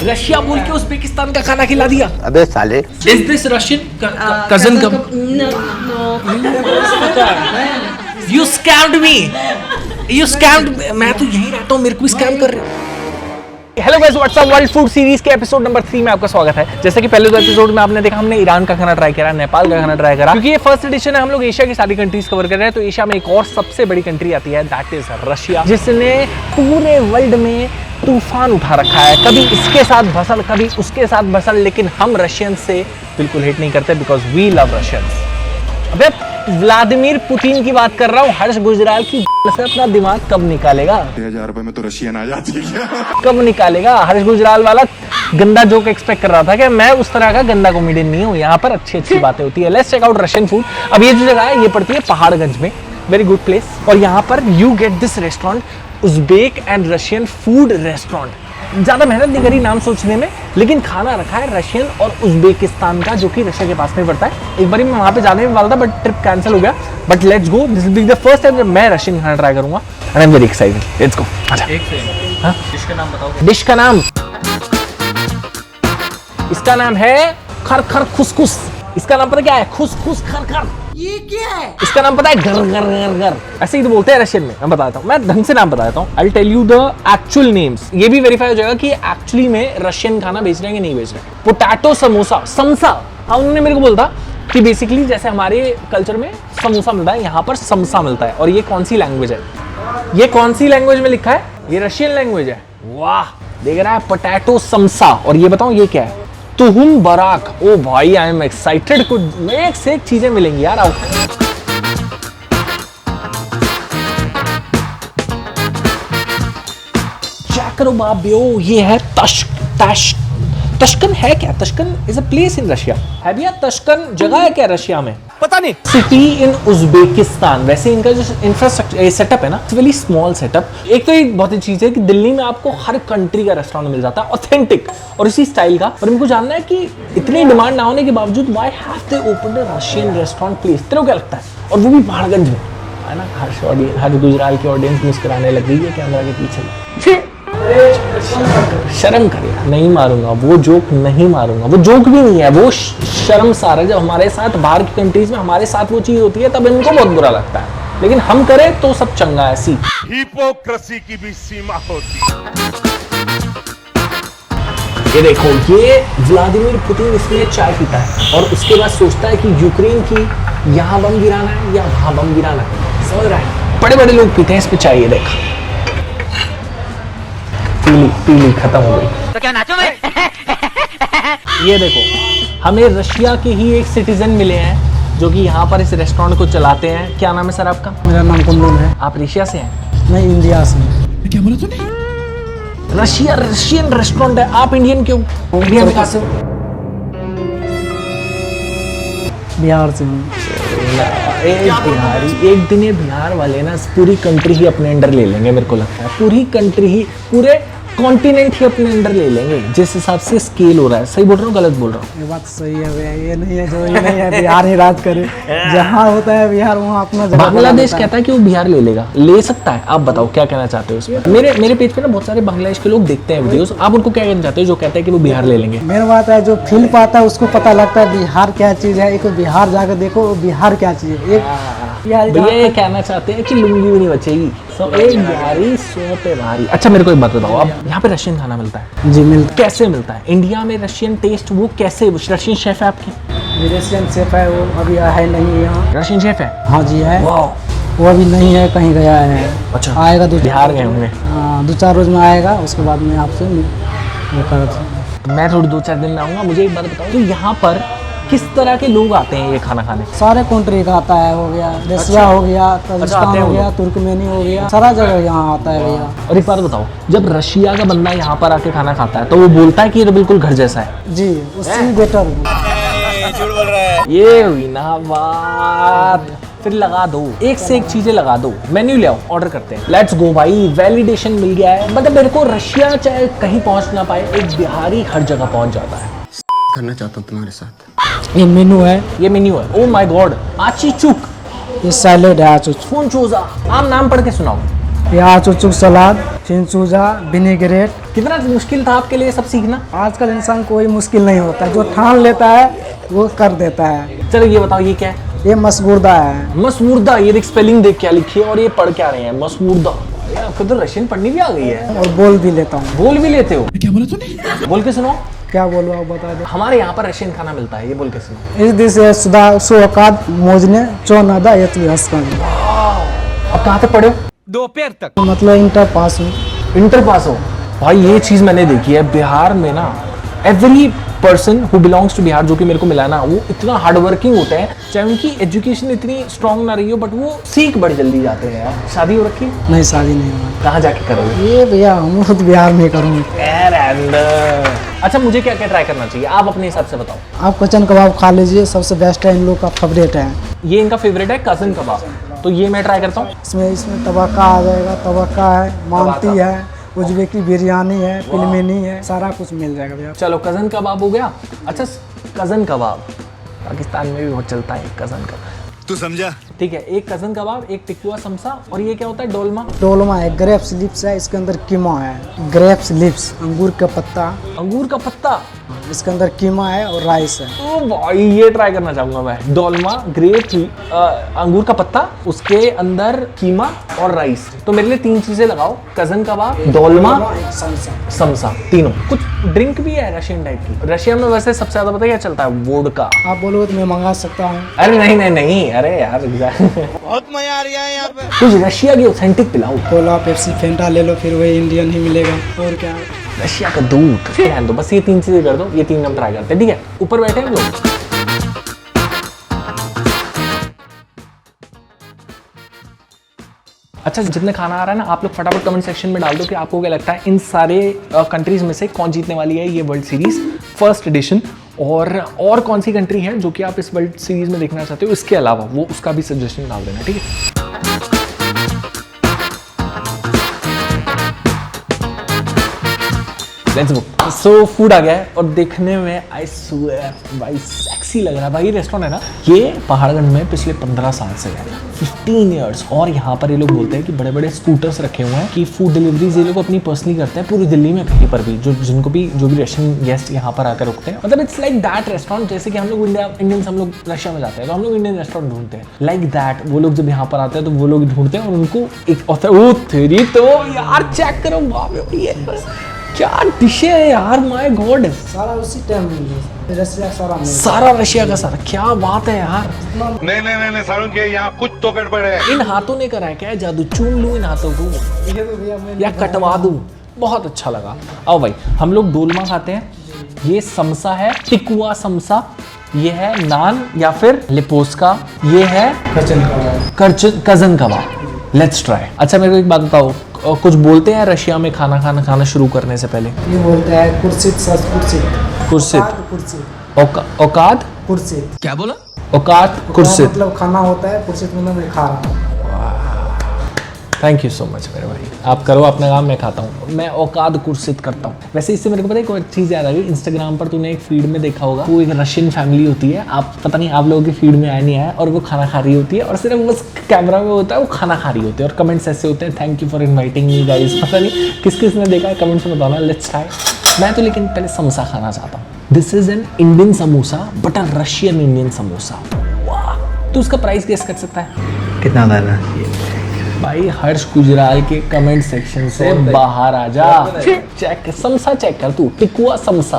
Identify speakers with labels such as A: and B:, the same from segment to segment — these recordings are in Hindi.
A: रशिया बोल के उज्बेकिस्तान का खाना खिला दिया।
B: अबे साले।
A: Is this Russian cousin? You scammed me. You scammed. मैं तो यहीं रहता हूँ, मेरे को स्कैम कर रहे हो। Hello guys, what's up. World food series के एपिसोड नंबर 3 में आपका स्वागत है। जैसे कि पहले दो एपिसोड में आपने देखा, हमने ईरान का खाना ट्राई करा, नेपाल का खाना ट्राई करा, क्योंकि ये फर्स्ट एडिशन है। हम लोग एशिया की सारी कंट्रीज कवर कर रहे हैं। तो एशिया में एक और सबसे बड़ी कंट्री आती है, दैट इज रशिया, जिसने पूरे वर्ल्ड में तूफान उठा रखा है। कभी इसके साथ भसल, कभी उसके साथ भसल, लेकिन हम रशियन से बिल्कुल हेट नहीं करते, बिकॉज वी लव रशियंस। अबे व्लादिमीर पुतिन की बात कर रहा हूँ। हर्ष गुजराल की से अपना दिमाग कब निकालेगा?
C: 1000 रुपए में तो रशियन आ जाती है।
A: कब निकालेगा? हर्ष गुजराल वाला गंदा जोक एक्सपेक्ट कर रहा था कि मैं उस तरह का गंदा कॉमेडियन नहीं हूँ। यहाँ पर अच्छी बातें होती है। Let's check out Russian food. अब ये जो जगह है, ये पड़ती है पहाड़गंज में। Very good place. और यहाँ पर you get this restaurant, Uzbek and Russian food restaurant. ज्यादा मेहनत नहीं करी नाम सोचने में, लेकिन खाना रखा है रशियन और उज्बेकिस्तान का, जो कि रशिया के पास में पड़ता है। एक बार मैं वहां पे जाने वाला था, बट ट्रिप कैंसिल हो गया। But let's go, this will be the first time जब मैं रशियन खाना ट्राई करूंगा, and I am very excited. Let's go. अच्छा,
D: एक सेकंड, हाँ? डिश का नाम बताओ।
A: डिश का नाम, इसका नाम है खरखर खुसखुस। इसका नाम पता क्या है? खुसखुस खरखर। ये क्या है? इसका नाम पता है? गर गर गर गर। ऐसे ही तो बोलते हैं रशियन में। मैं बताता हूँ, मैं ढंग से नाम बता देता हूँ। I will tell you the actual names. ये भी वेरीफाई हो जाएगा कि एक्चुअली में रशियन खाना बेच रहे हैं कि नहीं बेच रहे। पोटैटो समोसा, समसा। हाँ, उन्होंने मेरे को बोला था कि बेसिकली जैसे हमारे कल्चर में समोसा मिलता है, यहाँ पर समसा मिलता है। और ये कौन सी लैंग्वेज है? ये कौन सी लैंग्वेज में लिखा है? ये रशियन लैंग्वेज है। वाह, देख रहा है, पोटैटो समसा। और ये बताओ ये क्या है? तुहुम बराक। ओ भाई, आई एम एक्साइटेड। कुछ एक से एक चीजें मिलेंगी यार। आओ, चेक करो बाबियो, ये है तश्कन है क्या? Tashkent is a place in Russia. है भैया, तश्कन जगह है क्या रशिया में? पता नहीं। City in Uzbekistan. वैसे इनका जो इंफ्रास्ट्रक्चर सेटअप है ना, इट्स वेरी स्मॉल सेटअप। एक तो एक बहुत ही चीज है कि दिल्ली में आपको हर कंट्री का रेस्टोरेंट मिल जाता है, ऑथेंटिक और इसी स्टाइल का। और इनको जानना है कि इतनी डिमांड ना होने के बावजूद why have they opened a Russian restaurant place? तेरे को क्या लगता है? और वो भी पहाड़गंज में, है ना? हर गुजराल की ऑडियंस मुस्कुराने लग गई है कैमरा के पीछे। शर्म करे, नहीं मारूंगा वो जोक, नहीं मारूंगा वो जोक भी नहीं है, वो शर्मसार है। जब हमारे साथ बाहर की कंट्रीज में हमारे साथ वो चीज होती है, तब इनको बहुत बुरा लगता है, लेकिन हम करें तो सब चंगा है। सी
C: हिपोक्रेसी की भी सीमा होती है।
A: ये देखो, ये व्लादिमीर पुतिन इसमें चाय पीता है और उसके बाद सोचता है कि यूक्रेन की यहाँ बम गिराना है या वहां बम गिराना है। समझ रहा है? बड़े बड़े लोग पीते हैं इस पे चाय। ये देख, पीली खत्म हो गई।
D: तो क्या नाचो मैं?
A: ये देखो, हमें रशिया के ही एक सिटीजन मिले हैं जो कि यहाँ पर इस रेस्टोरेंट को चलाते हैं। क्या नाम है सर आपका?
E: मेरा नाम कुंदन है।
A: आप रशिया से हैं?
E: मैं इंडिया से।
A: क्या बोला तूने? रशियन रेस्टोरेंट है। आप इंडियन क्यों? इंडिया में कहाँ से हो?
E: बिहार से हूँ।
A: एक दिन ये बिहार वाले ना पूरी कंट्री ही अपने अंडर ले लेंगे। मेरे को लगता है पूरी कंट्री ही, पूरे कॉन्टिनेंट ही अपने अंडर ले लेंगे, जिस हिसाब से स्केल हो रहा है। सही बोल रहा हूँ, गलत बोल रहा हूँ?
E: ये बात सही है भैया। ये नहीं है जो ये नहीं है बिहार ही राज करे। जहाँ होता है बिहार, वहाँ अपना जगह।
A: बांग्लादेश कहता है कि वो बिहार ले लेगा, ले सकता है। आप बताओ क्या कहना चाहते हो इसमें? मेरे पेज पे ना बहुत सारे बांग्लादेश के लोग देखते हैं वीडियोस। आप उनको क्या कहना चाहते हो जो कहते हैं कि वो बिहार ले लेंगे?
E: मेरा बात है, जो फील पाता है उसको पता लगता है बिहार क्या चीज है। एक बिहार जाकर देखो बिहार क्या चीज है।
A: भैया ये कहना चाहते हैं कि लुंगी भी नहीं बचेगी, सब एक बिहारी 100 पे भारी। अच्छा, मेरे को एक बात बताओ, अब यहाँ पे रशियन खाना मिलता है?
E: जी मिलता।
A: कैसे मिलता है? इंडिया में रशियन टेस्ट वो कैसे? रशियन शेफ है आपके?
E: रशियन शेफ है, वो अभी है नहीं यहाँ।
A: रशियन शेफ है?
E: हाँ जी है।
A: वाह।
E: वो अभी नहीं है, कहीं गया है।
A: अच्छा,
E: आएगा
A: बिहार गए होंगे।
E: हाँ, 2-4 रोज में आएगा। उसके बाद में आपसे
A: मैं थोड़ी 2-4 दिन में आऊंगा। मुझे एक बात बताओ, तो यहाँ पर किस तरह के लोग आते हैं ये खाना खाने?
E: सारे कंट्री का आता है। हो गया रशिया, हो गया ताजिकिस्तान, हो गया तुर्कमेनी, हो गया सारा जगह यहाँ आता है भैया।
A: और एक बात बताओ, जब रशिया का बंदा यहाँ पर आके खाना खाता है तो वो बोलता है कि ये तो बिल्कुल घर जैसा है?
E: जी, उससे बेटर।
D: झूठ बोल रहा है
A: ये हुई ना बात। फिर लगा दो, एक से एक चीजें लगा दो। मेन्यू ले आओ, ऑर्डर करते हैं। लेट्स गो भाई, वैलिडेशन मिल गया है। मतलब मेरे को रशिया चाहे कहीं पहुंच ना पाए, एक बिहारी हर जगह पहुंच जाता है।
C: करना चाहता हूँ तुम्हारे साथ।
E: ये मेनू है।
A: ये मेन्यू है। ओ माय गॉड, आची चुक।
E: ये सैलेड है, आचुच।
A: फोन चूजा। आप नाम पढ़ के सुनाओ।
E: ये आचुचुक सलाद, चिंचूजा, विनेग्रेट।
A: कितना मुश्किल था आपके लिए ये सब सीखना?
E: आजकल इंसान कोई मुश्किल नहीं होता, जो ठान लेता है वो कर देता है।
A: चलो ये बताओ ये क्या है?
E: ये मसगुर्दा है।
A: मसमुर्दा। ये देख स्पेलिंग देख क्या लिखी है और ये पढ़ क्या रहे हैं? मसमुर्दा। यार आपको तो रशियन पढ़नी भी आ गई है
E: और बोल भी लेता हूँ।
A: बोल भी लेते हो? क्या बोला तूने? बोल के सुनो।
E: क्या बोलूँ आप बता दो।
A: हमारे यहाँ पर रशियन खाना मिलता है, ये बोल के सुनो।
E: इस दिस सुधा सोकाद मोजने चोनादा यत्वी हस्कन।
A: अब कहाँ तक पढ़े हो?
D: दोपहर तक।
E: मतलब इंटर पास हूँ।
A: इंटर पास हो? भाई ये चीज मैंने देखी है बिहार में ना, every person who belongs to Bihar जो कि मेरे को मिला ना, वो इतना हार्ड वर्किंग होते हैं, चाहे उनकी एजुकेशन इतनी स्ट्रांग ना रही हो, बट वो सीख बड़ी जल्दी जाते हैं यार। शादी हो रखी?
E: नहीं, शादी नहीं हुआ।
A: कहाँ जाके करोगे?
E: ये भैया हम खुद बिहार में करूँगी।
A: अच्छा मुझे क्या क्या ट्राई करना चाहिए आप अपने हिसाब से बताओ।
E: आप कचन कबाब खा लीजिए, सबसे बेस्ट है, इन लोग का फेवरेट है।
A: ये इनका फेवरेट है कज़न कबाब, तो ये मैं ट्राई करता हूँ।
E: इसमें तबक्का आ जाएगा, तबक्का है, मांती है, उज्बेकी बिरयानी है, पिलमेनी है, सारा कुछ मिल जाएगा भैया।
A: चलो कज़न कबाब हो गया। अच्छा कज़न कबाब पाकिस्तान में भी बहुत चलता है कज़न कबाब,
C: तू समझा?
A: ठीक है। एक कज़न कबाब, एक टिक्कुआ समसा, और ये क्या होता है? डोलमा।
E: डोलमा है, ग्रेप्स लिप्स है, इसके अंदर कीमा है। ग्रेप्स लिप्स, अंगूर का पत्ता,
A: अंगूर का पत्ता,
E: इसके अंदर कीमा है और राइस है।
A: ओ भाई ये ट्राई करना चाहूंगा मैं। डोलमा, ग्रेप, अंगूर का पत्ता, उसके अंदर कीमा और राइस। तो मेरे लिए 3 चीजें लगाओ, कज़न कबाब, डोलमा, समसा, तीनों। कुछ ड्रिंक भी है रशियन टाइप की। रशिया में वैसे सबसे ज्यादा पता है क्या चलता है? वोडका।
E: आप बोलोगे तो मैं मंगा सकता हूँ।
A: अरे नहीं नहीं नहीं, अरे यार
D: बहुत मजा आ रहा है यहाँ पे।
A: कुछ रशिया की ऑथेंटिक पिलाओ।
E: कोला, पेप्सी, फेंटा ले लो, फिर वही इंडियन ही मिलेगा। और क्या?
A: रशिया का दूध। ध्यान दो, बस ये 3 चीजें कर दो, ये 3 हम ट्राई करते हैं, ठीक है? ऊपर बैठे हैं हम लोग। अच्छा जितने खाना आ रहा है ना, आप लोग फटाफट कमेंट सेक्शन में डाल दो कि आपको क्या लगता है इन सारे कंट्रीज में से कौन जीतने वाली है ये वर्ल्ड सीरीज फर्स्ट एडिशन, और कौन सी कंट्री है जो कि आप इस वर्ल्ड सीरीज में देखना चाहते हो, इसके अलावा वो उसका भी सजेशन डाल देना, ठीक है? Let's go. सो फूड आ गया है और देखने में आई स्वेयर भाई सेक्सी लग रहा है भाई। ये रेस्टोरेंट है ना, ये पहाड़गंज में पिछले 15 साल से है, 15 इयर्स। और यहाँ पर ये लोग बोलते हैं कि बड़े बड़े स्कूटर्स रखे हुए हैं कि फूड डिलीवरीज ये लोग अपनी पर्सनली करते हैं पूरी दिल्ली में, कहीं पर भी जो भी रशियन गेस्ट यहाँ पर आकर रुकते हैं। मतलब इट्स लाइक दैट रेस्टोरेंट, जैसे कि हम लोग इंडियंस हम लोग रशिया में जाते हैं तो हम लोग इंडियन रेस्टोरेंट ढूंढते हैं, लाइक दैट वो लोग जब यहाँ पर आते हैं तो वो लोग ढूंढते हैं और उनको एक तो यार चेक करो क्या डिश है यार, माय गॉड।
E: सारा उसी टाइम रशिया
A: सारा रशिया का सारा, क्या बात है यार।
C: नहीं सारुण के यहाँ कुछ तो गड़बड़ है।
A: इन हाथों ने करा है क्या जादू? चूम लूं इन हाथों को या कटवा दूं? बहुत अच्छा लगा। आओ भाई हम लोग डोलमा खाते हैं। ये समसा है, टिकुआ समसा, ये है नान या फिर लिपोस्का, ये है कज़न कबाब। Let's try. अच्छा मेरे को एक बात बताओ, कुछ बोलते हैं रशिया में खाना शुरू करने से पहले?
E: ये बोलते हैं कुर्सित सस कुर्सित
A: औकात
E: कुर्सित।
D: क्या बोला?
A: औकात कुर्सित
E: मतलब खाना होता है, कुर्सित मतलब मैं खा रहा हूँ।
A: थैंक यू सो मच मेरे भाई, आप करो अपना काम, मैं खाता हूँ। मैं औकात कुर्सित करता हूँ। वैसे इससे मेरे को पता है कोई चीज़ याद आ गई। इंस्टाग्राम पर तूने एक फीड में देखा होगा, वो एक रशियन फैमिली होती है, आप पता नहीं आप लोगों की फीड में आया नहीं आया, और वो खाना खा रही होती है और सिर्फ बस कैमरा में होता है वो खाना खा रही होती है और कमेंट्स ऐसे होते हैं, thank you for inviting me guys. पता नहीं किस किस ने देखा है, कमेंट्स में बताना। Let's try. मैं तो लेकिन पहले समोसा खाना चाहता हूँ। This is an Indian samosa but a Russian Indian samosa. वाह, तो उसका प्राइस गेस कर सकता है
D: कितना देना?
A: भाई हर्ष गुजराल के कमेंट सेक्शन से बाहर आ जा। चेक समसा चेक कर तू, टिकुआ समसा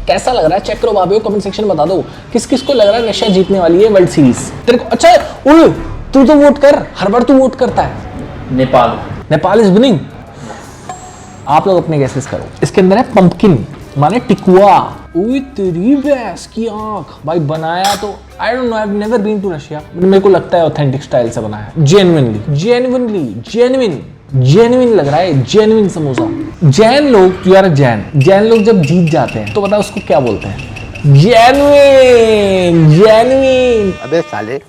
A: कैसा लग रहा है चेक करो भाभी, कमेंट सेक्शन में बता दो किस किस को लग रहा है रशिया जीतने वाली है वर्ल्ड सीरीज। तेरे को अच्छा उल तू तो वोट कर, हर बार तू वोट करता है। Nepal is winning. आप लोग अपने गेसेस करो। इसके अंदर है पंपकिन माने टिकुआ। ओए तेरी भैंस की आंख भाई, बनाया तो I don't know, I have never been to Russia, मेरे को लगता है ऑथेंटिक स्टाइल से बनाया है। जेन्युइन लग रहा है, जेन्युइन समोसा। जैन लोग यार जैन लोग जब जीत जाते हैं तो पता है उसको क्या बोलते हैं? जेन्युइन।
C: अबे साले।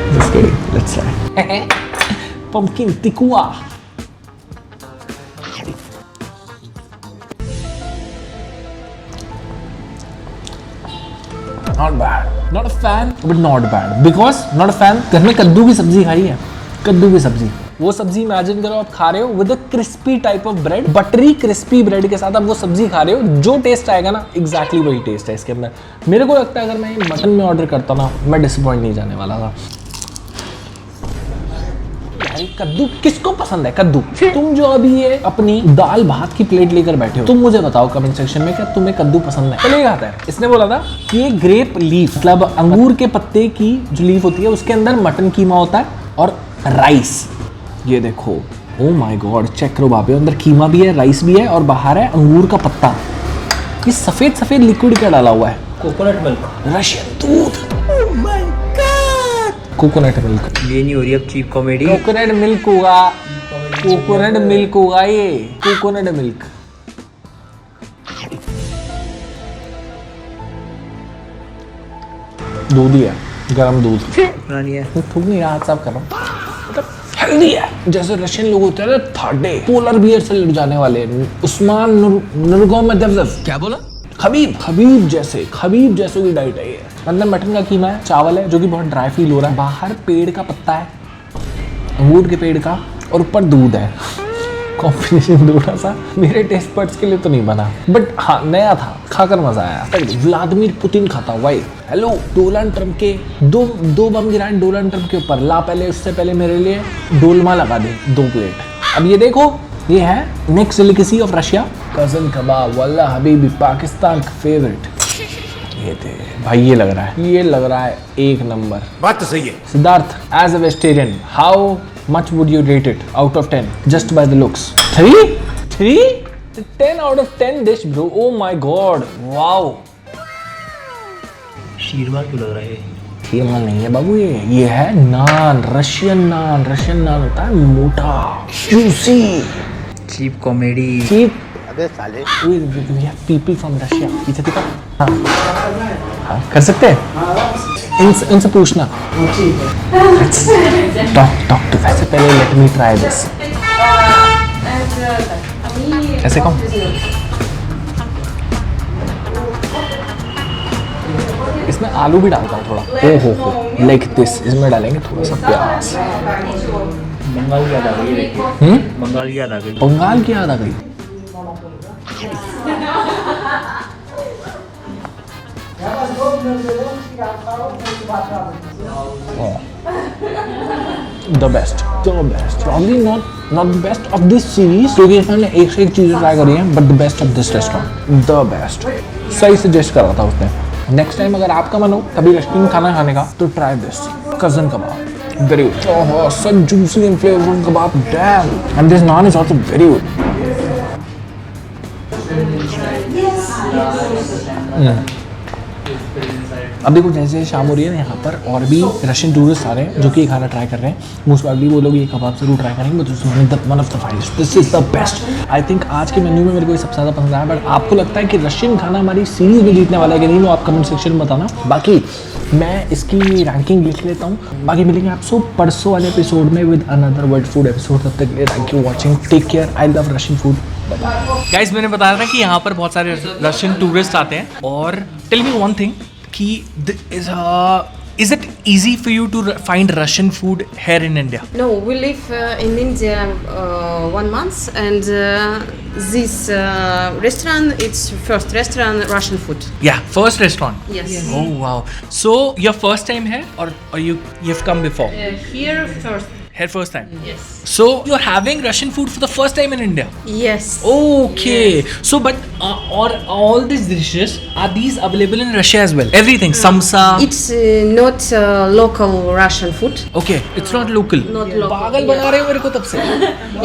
A: Just kidding. Let's try. Pumpkin tikua. Not bad. Not a fan, but not bad. Because not a fan. घर में कद्दू की सब्जी खाई है, कद्दू की सब्जी वो सब्जी इमेजिन करो आप खा रहे हो with a crispy type of bread, buttery crispy bread के साथ आप वो सब्जी खा रहे हो, जो टेस्ट आएगा ना एग्जैक्टली वही टेस्ट है इसके अंदर। मेरे को लगता है अगर मैं मटन में ऑर्डर करता ना, मैं डिसअपॉइंट नहीं जाने वाला था। कद्दू किसको पसंद है? कद्दू। तुम जो अभी ये अपनी दाल भात की प्लेट लेकर बैठे हो, तुम मुझे बताओ कमेंट सेक्शन में क्या तुम्हें कद्दू पसंद है? चलिए आता है, इसने बोला था कि ये ग्रेप लीफ, मतलब अंगूर के पत्ते की जो लीफ होती है उसके अंदर मटन कीमा होता है और राइस। ये देखो, ओ माय गॉड, चेक करो बाबे, अंदर कीमा भी है, राइस भी है और बाहर है अंगूर का पत्ता। ये सफेद सफेद लिक्विड क्या डाला हुआ है?
B: Coconut milk.
A: रशियन दूध। Coconut milk.
B: ये नहीं हो रही अब चीप कॉमेडी।
A: कोकोनट मिल्क होगा, कोकोनट मिल्क होगा, ये कोकोनट मिल्क। दूध ही है, गरम दूध।
B: पुरानी है।
A: थूक नहीं रहा, हाथ साफ कर रहा हूँ। मतलब हेल्दी है, जैसे रशियन लोग होते हैं ना, थाडे पोलर बियर से लड़ जाने वाले, उस्मान नूरगोमदोव।
B: क्या बोला?
A: खबीब जैसे की डाइट है ये। अंदर मटन का कीमा है, चावल है जो कि बहुत ड्राई फील हो रहा है, बाहर पेड़ का पत्ता है, अंगूर के पेड़ का, और ऊपर दूध है। कॉम्बिनेशन थोड़ा सा मेरे टेस्ट बड्स के लिए तो नहीं बना, बट हाँ नया था, खाकर मजा आया। व्लादिमीर पुतिन खाता हुआ है। हेलो, डोनाल्ड ट्रम्प के दो बम गिराए डोनाल्ड ट्रम्प के ऊपर। ला पहले, उससे पहले मेरे लिए डोलमा लगा दे 2 प्लेट। अब ये देखो, ये है next delicacy of Russia, Kazan kebab. वल्ला हबीबी, पाकिस्तान का फेवरेट। ये थे भाई, ये लग रहा है 1 नंबर।
C: बात तो सही है।
A: Siddharth, as a vegetarian, how much would you rate it out of 10 just by the looks? 3 10 out of 10 dish bro. Oh my god, wow.
B: शीरवा क्यों लग रहा है?
A: शीरवा नहीं है बाबू, ये है नान, रशियन नान होता है मोटा, juicy,
B: चीप कॉमेडी।
A: cheap. अबे साले, we have people from Russia. पीछे दिखा। हाँ कर सकते हैं, इनसे पूछना। Talk to. वैसे पहले लेट मी ट्राई दिस। ऐसे कौन? इसमें आलू भी डालता हूँ थोड़ा। हो लाइक दिस। इसमें डालेंगे थोड़ा सा प्याज।
B: बंगाल की याद आ गई, देखिए। बंगाल की याद आ गई।
A: बंगाल की याद आ गई। The best. Probably not the best of this series, क्योंकि इसने एक से एक चीजें ट्राई करी हैं, but the best of this restaurant, the best. सही सजेस्ट करा था उसने। नेक्स्ट टाइम अगर आपका मन हो कभी रेस्टोरेंट खाना खाने का, तो try this cousin kebab. Very good. Oh, such juicy and flavorful kebab. Damn. And this naan is also very good. अब देखो, जैसे शाम हो रही है ना, यहाँ पर और भी रशियन टूरिस्ट आ रहे हैं जो कि ये खाना ट्राई कर रहे हैं। मोस्ट प्रॉब्ली वो लोग ये कबाब जरूर ट्राई करेंगे, but one of the finest, this is the best. I think आज के मेन्यू में मेरे को ये सबसे ज़्यादा पसंद आया। बट आपको लगता है कि रशियन खाना हमारी सीरीज में जीतने वाला है कि नहीं, वो आप कमेंट सेक्शन में बताना। बाकी मैं इसकी रैंकिंग लिख लेता हूँ। बाकी मिलेंगे आपसे परसों वाले एपिसोड में with another world food episode. तब तक के लिए thank you watching, take care, I love Russian food.
F: Guys, मैंने बताया था कि यहाँ पर बहुत सारे रशियन टूरिस्ट आते हैं। और टेल मी वन थिंग कि is it easy for you to find Russian food here in India?
G: No, we live in India 1 month, and this restaurant, it's first restaurant Russian food.
F: Yeah, first restaurant.
G: Yes.
F: Oh wow. So your first time here, or you've come before?
G: Here first.
F: Here first time.
G: Yes.
F: So you're having Russian food for the first time in India?
G: Yes.
F: Okay.
G: Yes.
F: So but all these dishes, are these available in Russia as well? Everything, samsa.
G: It's not local Russian food.
F: Okay, it's not local.
G: Not local.
F: पागल बना रहे हो मेरे को तब से।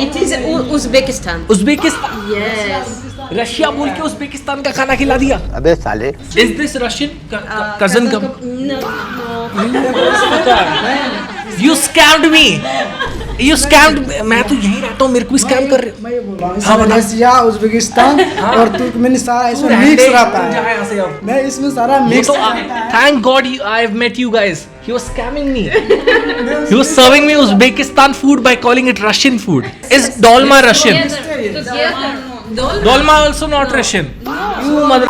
G: It is Uzbekistan.
F: Uzbekistan.
G: Yes.
F: Russia बोल के उज़्बेकिस्तान का खाना खिला दिया।
C: अबे साले।
F: Is this Russian? Cousin का?
G: No.
F: You scammed me. You scammed. मैं तो यहीं रहता हूँ, मेरे को स्कैम कर रहे हो।
E: हाँ, मलेशिया, उज़्बेकिस्तान और तुर्कमेनिस्तान, इसमें मिक्स रहता है। नहीं, इसमें सारा मिक्स रहता है।
F: Thank God I have met you guys. He was scamming me. He was serving me Uzbekistan food by calling it Russian food. Is dolma Russian? Dolma also not Russian. You mother.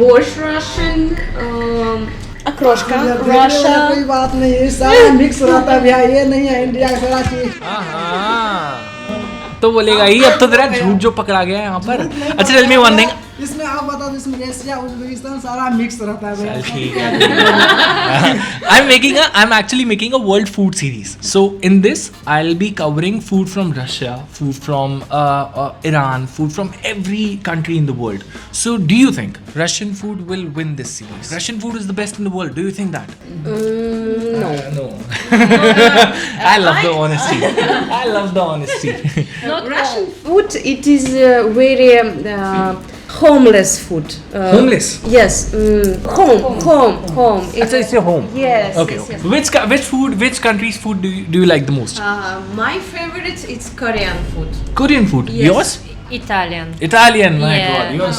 G: Borscht Russian, Okroshka,
E: कोई
G: Russia.
E: बात नहीं है, सारा मिक्स रहता है भैया, ये नहीं है इंडिया का सारा चीज।
F: तो बोलेगा ही अब तो तेरा झूठ जो पकड़ा गया है यहाँ पर। अच्छा टेल मी वन थिंग।
E: इसमें आप बता दो, इसमें रशिया उज्बेकिस्तान सारा मिक्स रहता है भैया।
F: ठीक है। I'm actually making a world food series. So in this, I'll be covering food from Russia, food from Iran, food from every country in the world. So do you think Russian food will win this series? Russian food is the best in the world. Do you think that?
G: No.
F: No. I love the honesty. I love the honesty.
G: Russian food, it is very homeless food.
F: Homeless?
G: Yes. Home.
F: It's your home.
G: Yes.
F: Okay.
G: yes,
F: Okay. Which country's food do you like the most?
G: My favorite is Korean food.
F: Korean food.
G: Yes.
F: Yours?
H: Italian.
F: Italian. My
H: Yeah.
F: God. Yours?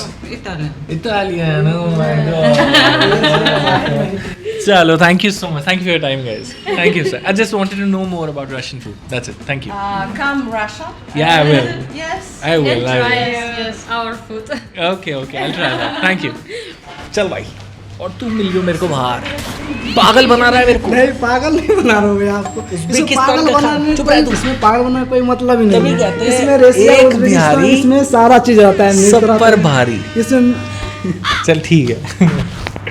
F: Italian. Oh my God. Chalo, thank you so much. Thank you for your time, guys. Thank you, sir. I just wanted to know more about Russian food. That's it. Thank you.
G: Come Russia.
F: Yeah, I will.
G: Yes.
F: I will. I will.
H: Yes, our food.
F: Okay. I'll try that. Thank you. चल भाई. और तू मिल गयो मेरे को बाहर. पागल बना रहा है मेरे को.
E: नहीं, पागल नहीं बना रहा हूँ भैया आपको। इसमें पागल बनाने
F: चुप रह तू.
E: इसमें पागल बनाने कोई मतलब ही नहीं
F: तभी
E: है।
F: कहते हैं,
E: इसमें रशिया
F: एक
E: उज्बेकिस्तान,
F: बिहारी
E: इसमें सारा चीज रहता है, मिक्स
F: सब
E: रहता
F: पर
E: है।
F: भारी.
E: इसमें
F: चल ठीक है.